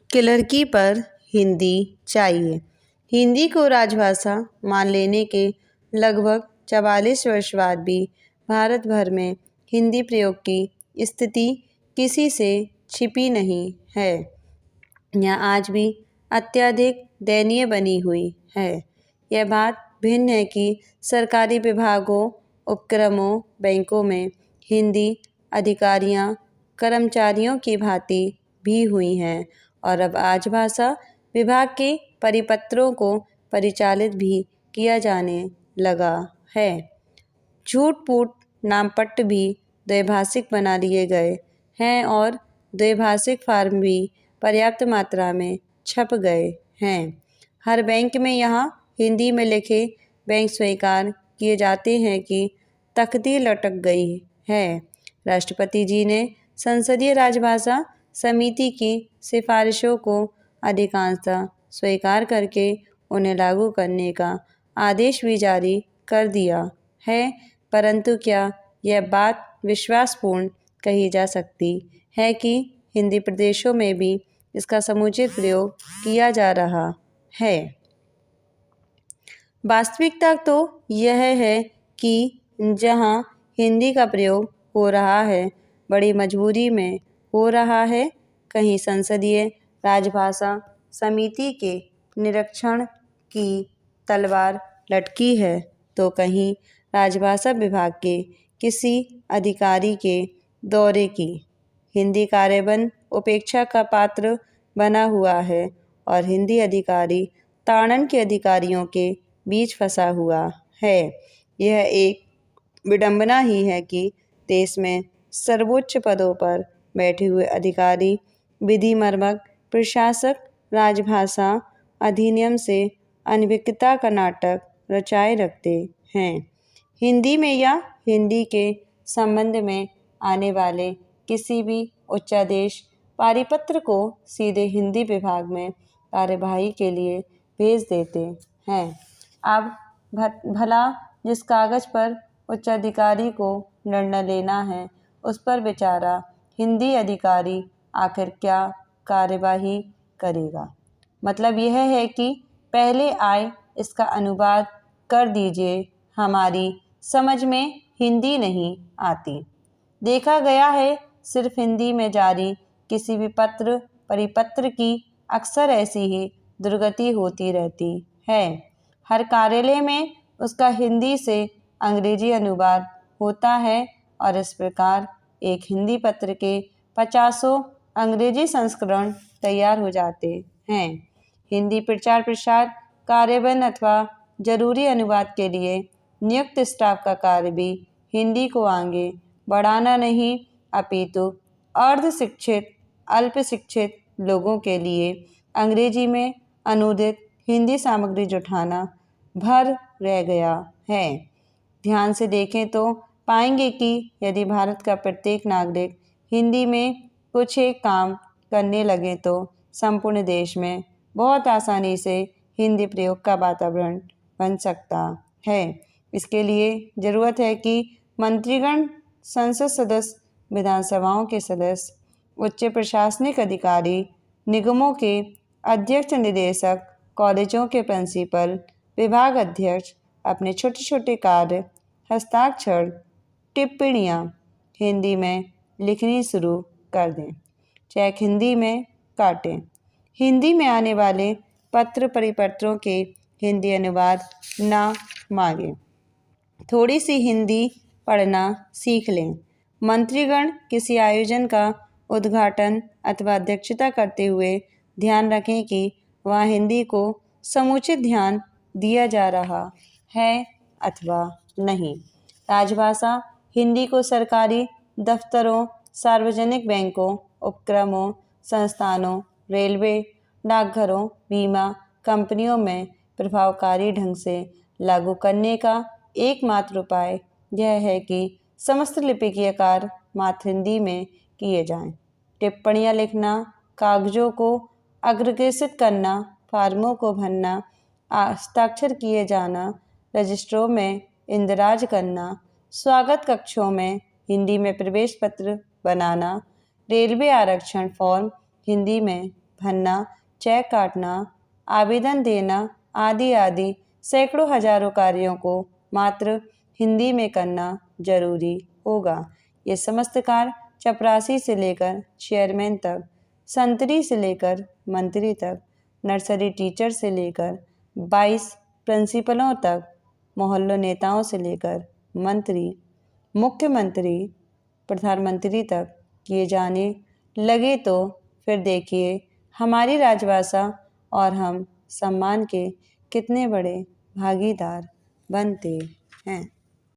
क्लर्की पर हिंदी चाहिए। हिंदी को राजभाषा मान लेने के लगभग 44 वर्ष बाद भी भारत भर में हिंदी प्रयोग की स्थिति किसी से छिपी नहीं है। यह आज भी अत्यधिक दयनीय बनी हुई है। यह बात भिन्न है कि सरकारी विभागों, उपक्रमों, बैंकों में हिंदी अधिकारियां कर्मचारियों की भांति भी हुई हैं और अब आज भाषा विभाग के परिपत्रों को परिचालित भी किया जाने लगा है। झूठ-मूठ नामपट्ट भी द्विभाषिक बना लिए गए हैं और द्विभाषिक फॉर्म भी पर्याप्त मात्रा में छप गए हैं। हर बैंक में यहाँ हिंदी में लिखे बैंक स्वीकार किए जाते हैं कि तख्ती लटक गई है। राष्ट्रपति जी ने संसदीय राजभाषा समिति की सिफारिशों को अधिकांशतः स्वीकार करके उन्हें लागू करने का आदेश भी जारी कर दिया है, परंतु क्या यह बात विश्वासपूर्ण कही जा सकती है कि हिंदी प्रदेशों में भी इसका समुचित प्रयोग किया जा रहा है? वास्तविकता तो यह है कि जहां हिंदी का प्रयोग हो रहा है, बड़ी मजबूरी में हो रहा है। कहीं संसदीय राजभाषा समिति के निरीक्षण की तलवार लटकी है तो कहीं राजभाषा विभाग के किसी अधिकारी के दौरे की। हिंदी कार्यबल उपेक्षा का पात्र बना हुआ है और हिंदी अधिकारी ताड़न के अधिकारियों के बीच फंसा हुआ है। यह एक विडंबना ही है कि देश में सर्वोच्च पदों पर बैठे हुए अधिकारी विधिमर्मक प्रशासक राजभाषा अधिनियम से अनभिज्ञता का नाटक रचाए रखते हैं। हिंदी में या हिंदी के संबंध में आने वाले किसी भी उच्चादेश पारिपत्र को सीधे हिंदी विभाग में कार्यवाही के लिए भेज देते हैं। अब भला जिस कागज पर उच्चाधिकारी को निर्णय लेना है उस पर बेचारा हिंदी अधिकारी आखिर क्या कार्यवाही करेगा? मतलब यह है कि पहले आए इसका अनुवाद कर दीजिए, हमारी समझ में हिंदी नहीं आती। देखा गया है सिर्फ हिंदी में जारी किसी भी पत्र परिपत्र की अक्सर ऐसी ही दुर्गति होती रहती है। हर कार्यालय में उसका हिंदी से अंग्रेजी अनुवाद होता है और इस प्रकार एक हिंदी पत्र के 50 अंग्रेजी संस्करण तैयार हो जाते हैं। हिंदी प्रचार प्रसार कार्यबल अथवा जरूरी अनुवाद के लिए नियुक्त स्टाफ का कार्य भी हिंदी को आगे बढ़ाना नहीं अपितु अर्ध शिक्षित अल्प शिक्षित लोगों के लिए अंग्रेजी में अनुदित हिंदी सामग्री जुटाना भर रह गया है। ध्यान से देखें तो पाएंगे कि यदि भारत का प्रत्येक नागरिक हिंदी में कुछ एक काम करने लगे तो संपूर्ण देश में बहुत आसानी से हिंदी प्रयोग का वातावरण बन सकता है। इसके लिए ज़रूरत है कि मंत्रीगण, संसद सदस्य, विधानसभाओं के सदस्य, उच्च प्रशासनिक अधिकारी, निगमों के अध्यक्ष निदेशक, कॉलेजों के प्रिंसिपल, विभाग अध्यक्ष अपने छोटे छोटे कार्य, हस्ताक्षर, टिप्पणियाँ हिंदी में लिखनी शुरू कर दें। चेक हिंदी में काटें। हिंदी में आने वाले पत्र परिपत्रों के हिंदी अनुवाद ना मांगें। थोड़ी सी हिंदी पढ़ना सीख लें। मंत्रीगण किसी आयोजन का उद्घाटन अथवा अध्यक्षता करते हुए ध्यान रखें कि वहाँ हिंदी को समुचित ध्यान दिया जा रहा है अथवा नहीं। राजभाषा हिंदी को सरकारी दफ्तरों, सार्वजनिक बैंकों, उपक्रमों, संस्थानों, रेलवे, डाकघरों, बीमा कंपनियों में प्रभावकारी ढंग से लागू करने का एकमात्र उपाय यह है कि समस्त लिपिकीय कार्य मातृ हिंदी में किए जाएं। टिप्पणियाँ लिखना, कागजों को अग्रगृहित करना, फार्मों को भरना, हस्ताक्षर किए जाना, रजिस्ट्रों में इंदराज करना, स्वागत कक्षों में हिंदी में प्रवेश पत्र बनाना, रेलवे आरक्षण फॉर्म हिंदी में भरना, चेक काटना, आवेदन देना आदि आदि सैकड़ों हजारों कार्यों को मात्र हिंदी में करना जरूरी होगा। ये समस्त कार्य चपरासी से लेकर चेयरमैन तक, संतरी से लेकर मंत्री तक, नर्सरी टीचर से लेकर 22 प्रिंसिपलों तक, मोहल्लों नेताओं से लेकर मंत्री, मुख्यमंत्री, प्रधानमंत्री तक किए जाने लगे तो फिर देखिए हमारी राजभाषा और हम सम्मान के कितने बड़े भागीदार बनते हैं।